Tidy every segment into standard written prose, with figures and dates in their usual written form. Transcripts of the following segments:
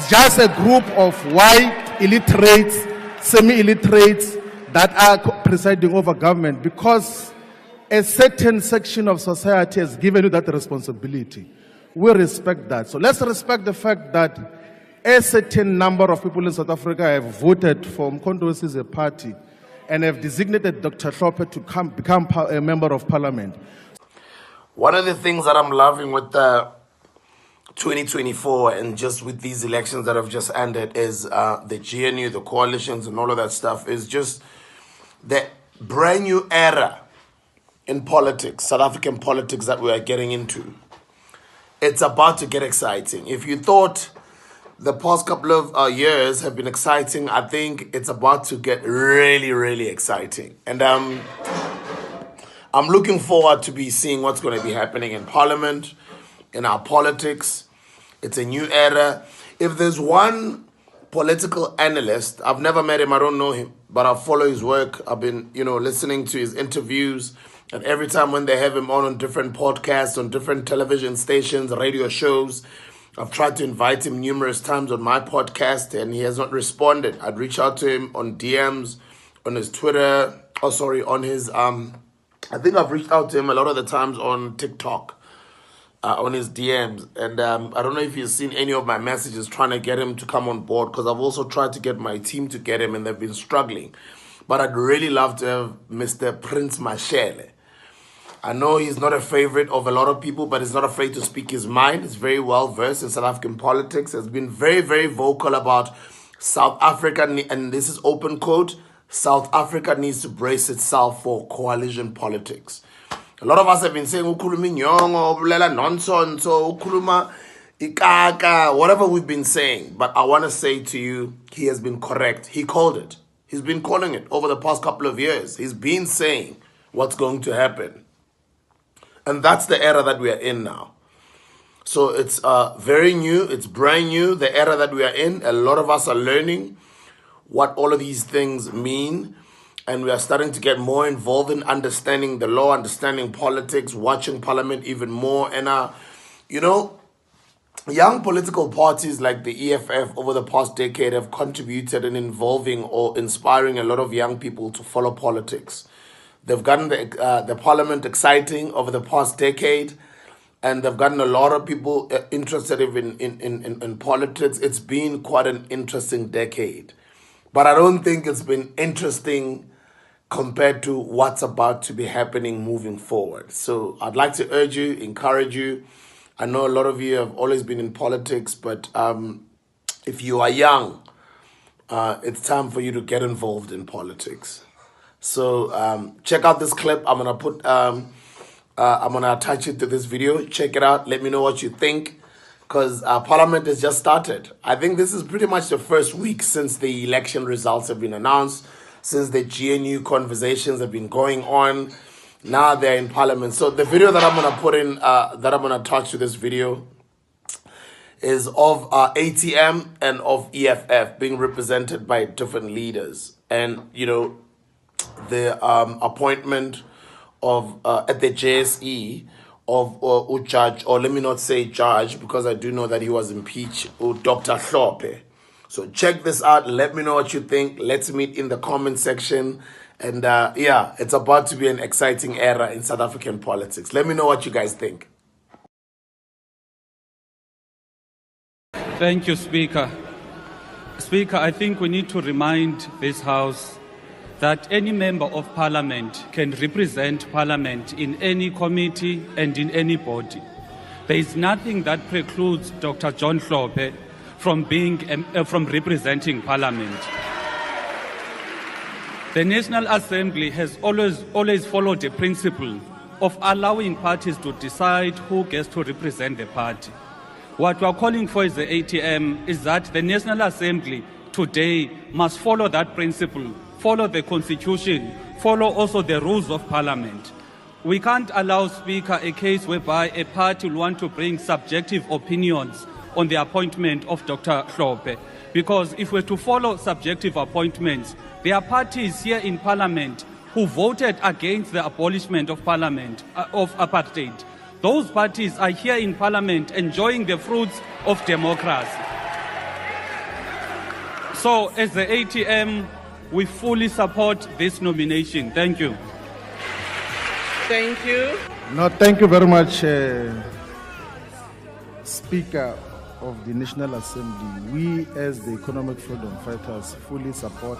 It's just a group of white illiterates, semi-illiterates that are presiding over government because a certain section of society has given you that responsibility. We respect that. So let's respect the fact that a certain number of people in South Africa have voted for Mkhonto as a party and have designated Dr. Hlophe to become a member of parliament. One of the things that I'm loving with the 2024 and just with these elections that have just ended is the GNU, the coalitions and all of that stuff is just the brand new era in politics, South African politics that we are getting into. It's about to get exciting. If you thought the past couple of years have been exciting, I think it's about to get really, really exciting. And I'm looking forward to be seeing what's going to be happening in Parliament, in our politics. It's a new era. If there's one political analyst, I've never met him, I don't know him, but I follow his work. I've been, listening to his interviews. And every time when they have him on different podcasts, on different television stations, radio shows, I've tried to invite him numerous times on my podcast and he has not responded. I'd reach out to him on DMs, on his Twitter, on his, I think I've reached out to him a lot of the times on TikTok, on his DMs. And I don't know if you've seen any of my messages trying to get him to come on board because I've also tried to get my team to get him and they've been struggling. But I'd really love to have Mr. Prince Mashele. I know he's not a favorite of a lot of people, but he's not afraid to speak his mind. He's very well versed in South African politics. Has been very, very vocal about South Africa, and this is open quote, South Africa needs to brace itself for coalition politics. A lot of us have been saying, ukhuluma inyongo, ubulela nonsense, ukhuluma ikaka, whatever we've been saying. But I want to say to you, he has been correct. He called it. He's been calling it over the past couple of years. He's been saying what's going to happen. And that's the era that we are in now. So it's very new. It's brand new, the era that we are in. A lot of us are learning what all of these things mean. And we are starting to get more involved in understanding the law, understanding politics, watching parliament even more. And, young political parties like the EFF over the past decade have contributed in involving or inspiring a lot of young people to follow politics. They've gotten the parliament exciting over the past decade, and they've gotten a lot of people interested in politics. It's been quite an interesting decade. But I don't think it's been interesting compared to what's about to be happening moving forward. So I'd like to urge you, encourage you. I know a lot of you have always been in politics, but if you are young, it's time for you to get involved in politics. So check out this clip. I'm gonna attach it to this video. Check it out. Let me know what you think, because Parliament has just started. I think this is pretty much the first week since the election results have been announced, since the GNU conversations have been going on. Now they're in Parliament. So the video that I'm gonna put in, that I'm gonna attach to this video, is of ATM and of EFF being represented by different leaders, and the appointment of at the JSE of a judge, or let me not say judge because I do know that he was impeached, Dr. Hlophe. So check this out. Let me know what you think. Let's meet in the comment section. And it's about to be an exciting era in South African politics. Let me know what you guys think. Thank you, Speaker. Speaker, I think we need to remind this House that any member of Parliament can represent Parliament in any committee and in any body. There is nothing that precludes Dr. John Hlophe from representing Parliament. The National Assembly has always followed the principle of allowing parties to decide who gets to represent the party. What we are calling for as the ATM is that the National Assembly today must follow that principle, follow the Constitution, follow also the rules of Parliament. We can't allow, Speaker, a case whereby a party will want to bring subjective opinions on the appointment of Dr. Hlophe, because if we're to follow subjective appointments, there are parties here in Parliament who voted against the abolishment of Parliament, of apartheid. Those parties are here in Parliament enjoying the fruits of democracy. So as the ATM, we fully support this nomination. Thank you. Thank you. No, thank you very much, Speaker of the National Assembly. We, as the economic freedom fighters, fully support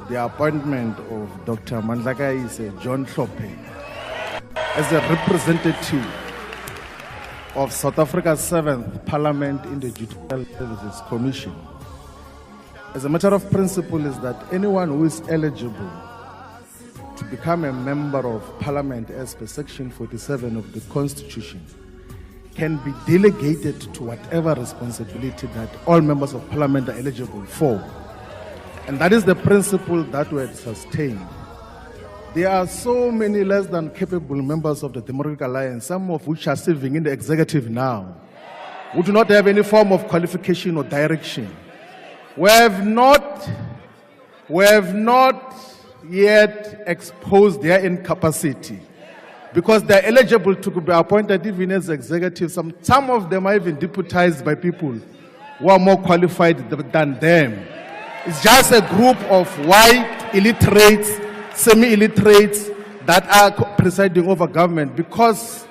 the appointment of Dr. Mandlakaise John Hlophe as a representative of South Africa's 7th Parliament in the Judicial Services Commission. As a matter of principle is that anyone who is eligible to become a member of Parliament as per Section 47 of the Constitution can be delegated to whatever responsibility that all members of Parliament are eligible for. And that is the principle that we sustain. There are so many less than capable members of the Democratic Alliance, some of which are serving in the executive now, who do not have any form of qualification or direction. We have not yet exposed their incapacity because they're eligible to be appointed even as executives. Some of them are even deputized by people who are more qualified than them. It's just a group of white illiterates, semi-illiterates that are presiding over government because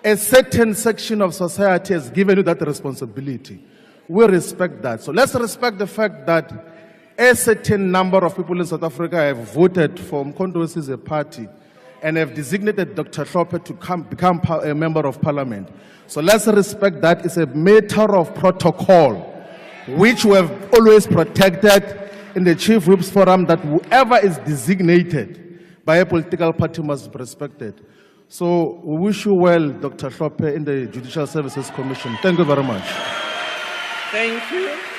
a certain section of society has given you that responsibility. We respect that. So let's respect the fact that a certain number of people in South Africa have voted for Mkhonto as a party and have designated Dr. Hlophe to become a member of Parliament. So let's respect that. It's a matter of protocol, which we have always protected in the Chief Whips Forum, that whoever is designated by a political party must be respected. So we wish you well, Dr. Hlophe, in the Judicial Services Commission. Thank you very much. Thank you.